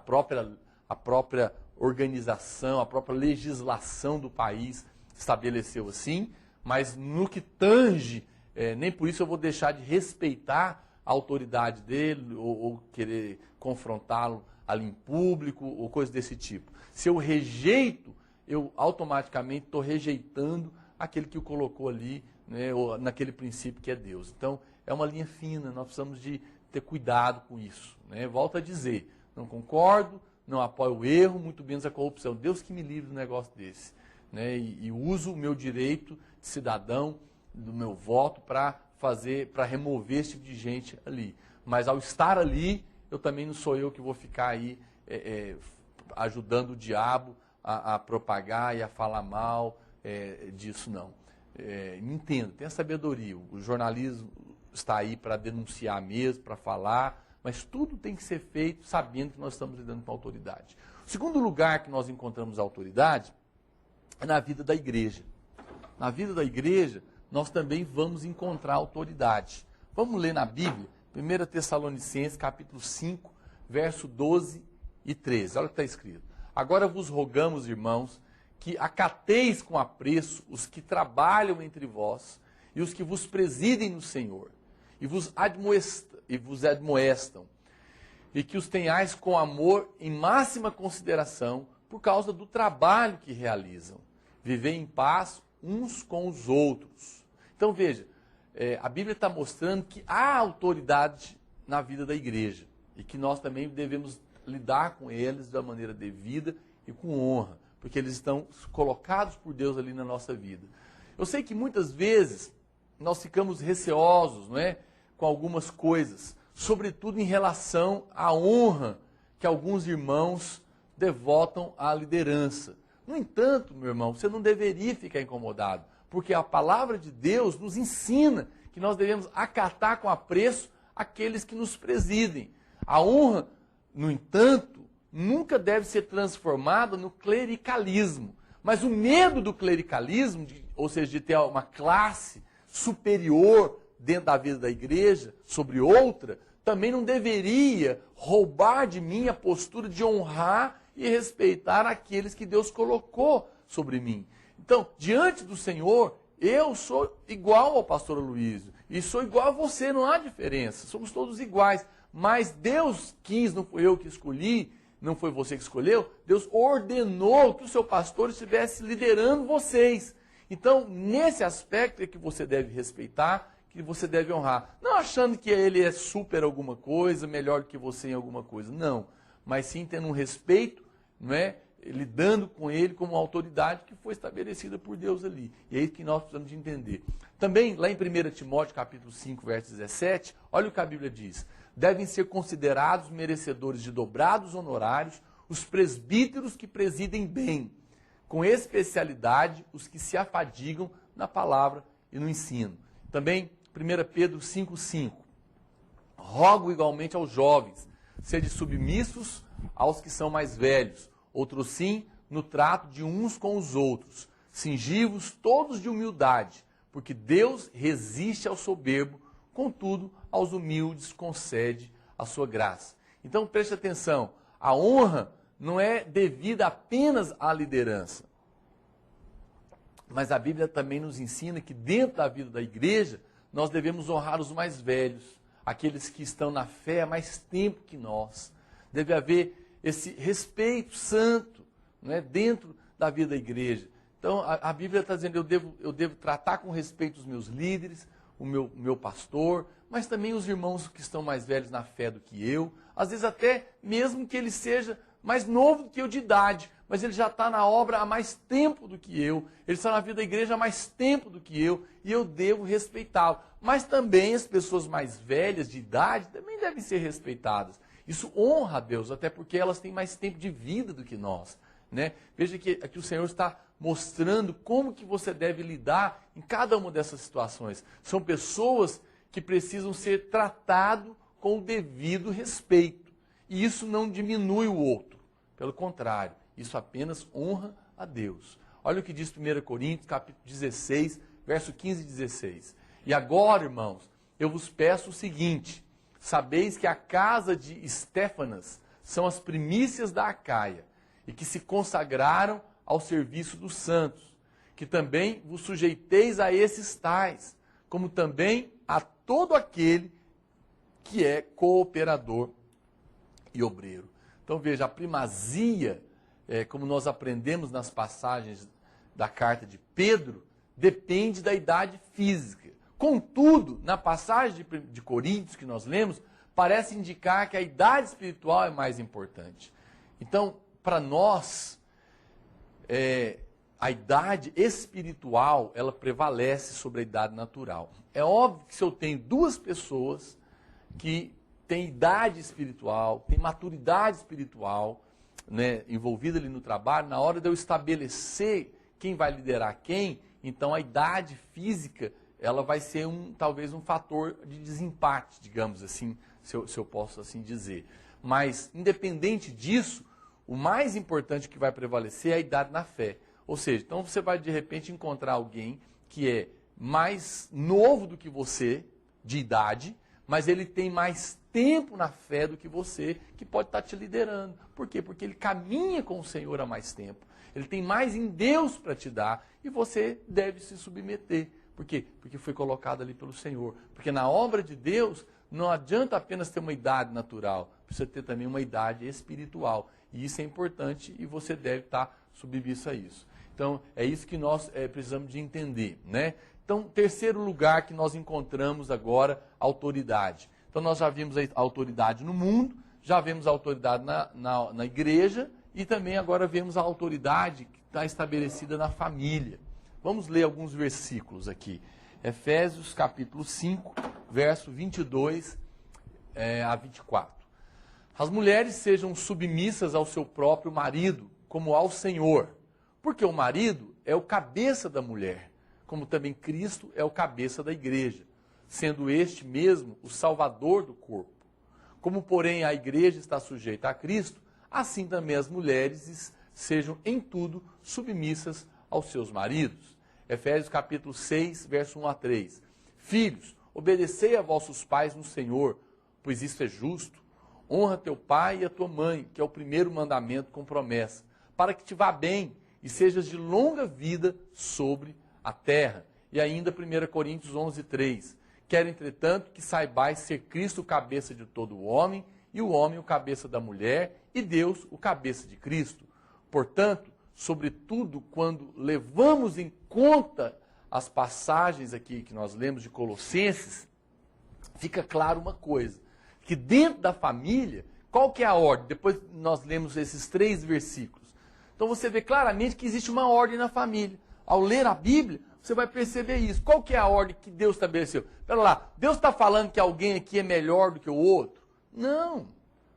própria organização, a própria legislação do país estabeleceu assim, mas no que tange, nem por isso eu vou deixar de respeitar a autoridade dele ou querer confrontá-lo ali em público ou coisa desse tipo. Se eu rejeito, eu automaticamente estou rejeitando aquele que o colocou ali, né, ou naquele princípio que é Deus. Então, é uma linha fina, nós precisamos de ter cuidado com isso. Né? Volto a dizer, não concordo, não apoio o erro, muito menos a corrupção. Deus que me livre do negócio desse. Né? E uso o meu direito de cidadão, do meu voto, para remover esse tipo de gente ali. Mas ao estar ali, eu também não sou eu que vou ficar aí ajudando o diabo a propagar e a falar mal disso, não. Me entenda, tenha sabedoria. O jornalismo está aí para denunciar mesmo, para falar, mas tudo tem que ser feito sabendo que nós estamos lidando com a autoridade. O segundo lugar que nós encontramos a autoridade é na vida da igreja. Na vida da igreja, nós também vamos encontrar autoridade. Vamos ler na Bíblia, 1 Tessalonicenses, capítulo 5, verso 12 e 13. Olha o que está escrito. Agora vos rogamos, irmãos, que acateis com apreço os que trabalham entre vós e os que vos presidem no Senhor, e vos admoestam, e que os tenhais com amor em máxima consideração por causa do trabalho que realizam. Vivei em paz uns com os outros. Então veja, a Bíblia está mostrando que há autoridade na vida da igreja e que nós também devemos lidar com eles da maneira devida e com honra, porque eles estão colocados por Deus ali na nossa vida. Eu sei que muitas vezes nós ficamos receosos, não é, com algumas coisas, sobretudo em relação à honra que alguns irmãos devotam à liderança. No entanto, meu irmão, você não deveria ficar incomodado, porque a palavra de Deus nos ensina que nós devemos acatar com apreço aqueles que nos presidem. A honra, no entanto, nunca deve ser transformada no clericalismo. Mas o medo do clericalismo, ou seja, de ter uma classe superior dentro da vida da igreja sobre outra, também não deveria roubar de mim a postura de honrar e respeitar aqueles que Deus colocou sobre mim. Então, diante do Senhor, eu sou igual ao pastor Aloysio, e sou igual a você, não há diferença, somos todos iguais. Mas Deus quis, não foi eu que escolhi, não foi você que escolheu, Deus ordenou que o seu pastor estivesse liderando vocês. Então, nesse aspecto é que você deve respeitar, que você deve honrar. Não achando que ele é super alguma coisa, melhor que você em alguma coisa, não. Mas sim tendo um respeito, não é? Lidando com ele como autoridade que foi estabelecida por Deus ali. E é isso que nós precisamos de entender. Também, lá em 1 Timóteo, capítulo 5, verso 17, olha o que a Bíblia diz. Devem ser considerados merecedores de dobrados honorários os presbíteros que presidem bem, com especialidade os que se afadigam na palavra e no ensino. Também, 1 Pedro 5,5. Rogo igualmente aos jovens, sede submissos aos que são mais velhos, outros sim, no trato de uns com os outros, cingivos todos de humildade, porque Deus resiste ao soberbo, contudo, aos humildes concede a sua graça. Então preste atenção, a honra não é devida apenas à liderança, mas a Bíblia também nos ensina que dentro da vida da igreja, nós devemos honrar os mais velhos, aqueles que estão na fé há mais tempo que nós. Deve haver esse respeito santo, né, dentro da vida da igreja. Então a Bíblia está dizendo, eu devo tratar com respeito os meus líderes, o meu pastor, mas também os irmãos que estão mais velhos na fé do que eu, às vezes até mesmo que ele seja mais novo do que eu de idade, mas ele já está na obra há mais tempo do que eu, ele está na vida da igreja há mais tempo do que eu, e eu devo respeitá-lo. Mas também as pessoas mais velhas de idade também devem ser respeitadas. Isso honra a Deus, até porque elas têm mais tempo de vida do que nós, né? Veja que aqui o Senhor está mostrando como que você deve lidar em cada uma dessas situações. São pessoas que precisam ser tratadas com o devido respeito. E isso não diminui o outro. Pelo contrário, isso apenas honra a Deus. Olha o que diz 1 Coríntios, capítulo 16, verso 15 e 16. E agora, irmãos, eu vos peço o seguinte: sabeis que a casa de Estéfanas são as primícias da Acaia, e que se consagraram ao serviço dos santos, que também vos sujeiteis a esses tais, como também a todo aquele que é cooperador e obreiro. Então veja, a primazia, como nós aprendemos nas passagens da carta de Pedro, depende da idade física. Contudo, na passagem de Coríntios que nós lemos, parece indicar que a idade espiritual é mais importante. Então, para nós, a idade espiritual, ela prevalece sobre a idade natural. É óbvio que se eu tenho duas pessoas que têm idade espiritual, têm maturidade espiritual, né, envolvida ali no trabalho, na hora de eu estabelecer quem vai liderar quem, então a idade física, ela vai ser talvez um fator de desempate, digamos assim, se eu posso assim dizer. Mas, independente disso, o mais importante que vai prevalecer é a idade na fé. Ou seja, então você vai de repente encontrar alguém que é mais novo do que você, de idade, mas ele tem mais tempo na fé do que você, que pode estar te liderando. Por quê? Porque ele caminha com o Senhor há mais tempo. Ele tem mais em Deus para te dar e você deve se submeter. Por quê? Porque foi colocado ali pelo Senhor. Porque na obra de Deus não adianta apenas ter uma idade natural, precisa ter também uma idade espiritual. E isso é importante e você deve estar submisso a isso. Então, é isso que nós precisamos de entender, né? Então, terceiro lugar que nós encontramos agora, autoridade. Então, nós já vimos a autoridade no mundo, já vemos a autoridade na igreja e também agora vemos a autoridade que está estabelecida na família. Vamos ler alguns versículos aqui. Efésios capítulo 5, verso 22 a 24. As mulheres sejam submissas ao seu próprio marido, como ao Senhor, porque o marido é o cabeça da mulher, como também Cristo é o cabeça da igreja, sendo este mesmo o salvador do corpo. Como, porém, a igreja está sujeita a Cristo, assim também as mulheres sejam em tudo submissas aos seus maridos. Efésios capítulo 6, verso 1 a 3. Filhos, obedecei a vossos pais no Senhor, pois isso é justo. Honra teu pai e a tua mãe, que é o primeiro mandamento com promessa, para que te vá bem e sejas de longa vida sobre a terra. E ainda 1 Coríntios 11, 3. Quero, entretanto, que saibais ser Cristo o cabeça de todo o homem, e o homem o cabeça da mulher, e Deus o cabeça de Cristo. Portanto, sobretudo quando levamos em conta as passagens aqui que nós lemos de Colossenses, fica claro uma coisa, que dentro da família, qual que é a ordem? Depois nós lemos esses 3 versículos. Então você vê claramente que existe uma ordem na família. Ao ler a Bíblia, você vai perceber isso. Qual que é a ordem que Deus estabeleceu? Espera lá, Deus está falando que alguém aqui é melhor do que o outro? Não,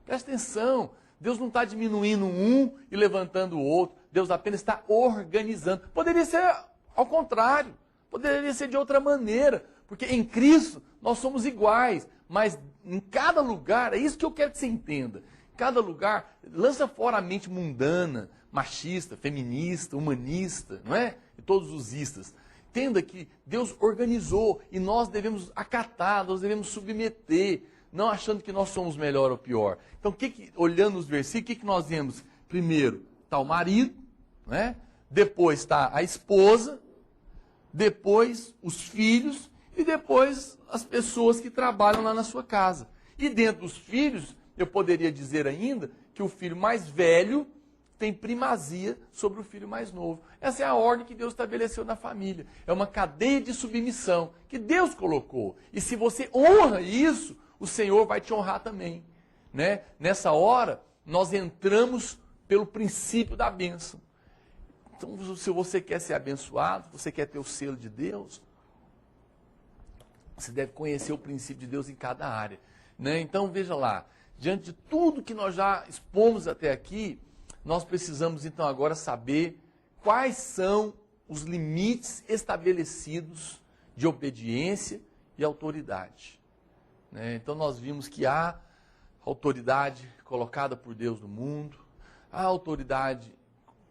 presta atenção. Deus não está diminuindo um e levantando o outro. Deus apenas está organizando. Poderia ser ao contrário, poderia ser de outra maneira, porque em Cristo nós somos iguais, mas em cada lugar, é isso que eu quero que você entenda, em cada lugar, lança fora a mente mundana, machista, feminista, humanista, não é? E todos os istas. Entenda que Deus organizou e nós devemos acatar, nós devemos submeter, não achando que nós somos melhor ou pior. Então, olhando os versículos, o que nós vemos? Primeiro está o marido, né? Depois está a esposa, depois os filhos e depois as pessoas que trabalham lá na sua casa. E dentro dos filhos, eu poderia dizer ainda que o filho mais velho tem primazia sobre o filho mais novo. Essa é a ordem que Deus estabeleceu na família. É uma cadeia de submissão que Deus colocou. E se você honra isso, o Senhor vai te honrar também, né? Nessa hora, nós entramos pelo princípio da bênção. Então, se você quer ser abençoado, se você quer ter o selo de Deus, você deve conhecer o princípio de Deus em cada área, né? Então, veja lá, diante de tudo que nós já expomos até aqui, nós precisamos então agora saber quais são os limites estabelecidos de obediência e autoridade, né? Então nós vimos que há autoridade colocada por Deus no mundo, há autoridade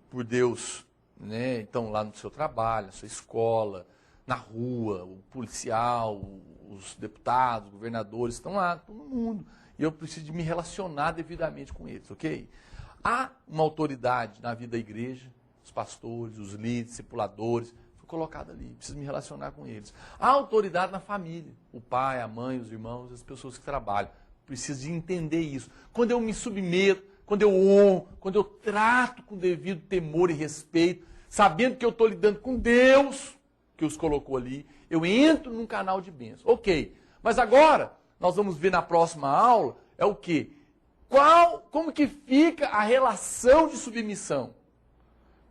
por Deus, né? Então lá no seu trabalho, na sua escola, na rua, o policial, os deputados, governadores estão lá, todo mundo. E eu preciso de me relacionar devidamente com eles, ok? Há uma autoridade na vida da igreja, os pastores, os líderes, discipuladores, foi colocado ali, preciso me relacionar com eles. Há autoridade na família, o pai, a mãe, os irmãos, as pessoas que trabalham. Preciso de entender isso. Quando eu me submeto, quando eu honro, quando eu trato com devido temor e respeito, sabendo que eu estou lidando com Deus, que os colocou ali, eu entro num canal de bênção. Ok, mas agora, nós vamos ver na próxima aula, é o quê? Como que fica a relação de submissão?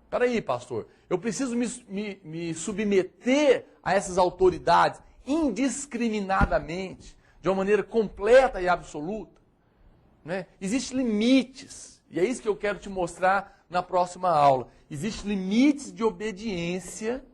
Espera aí, pastor, eu preciso me submeter a essas autoridades indiscriminadamente, de uma maneira completa e absoluta, né? Existem limites, e é isso que eu quero te mostrar na próxima aula. Existem limites de obediência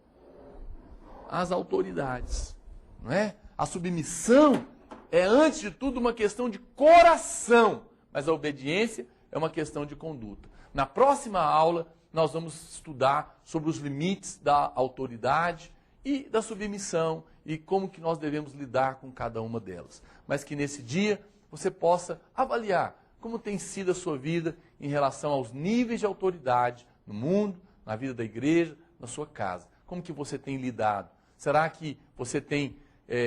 às autoridades, não é? A submissão é, antes de tudo, uma questão de coração, mas a obediência é uma questão de conduta. Na próxima aula, nós vamos estudar sobre os limites da autoridade e da submissão e como que nós devemos lidar com cada uma delas. Mas que nesse dia você possa avaliar como tem sido a sua vida em relação aos níveis de autoridade no mundo, na vida da igreja, na sua casa. Como que você tem lidado? Será que você tem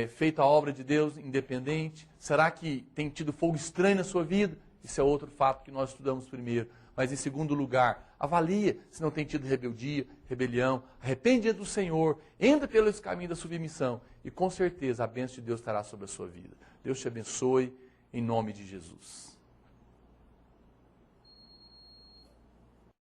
feito a obra de Deus independente? Será que tem tido fogo estranho na sua vida? Isso é outro fato que nós estudamos primeiro. Mas em segundo lugar, avalia se não tem tido rebeldia, rebelião, arrepende do Senhor, entra pelos caminhos da submissão e com certeza a bênção de Deus estará sobre a sua vida. Deus te abençoe em nome de Jesus.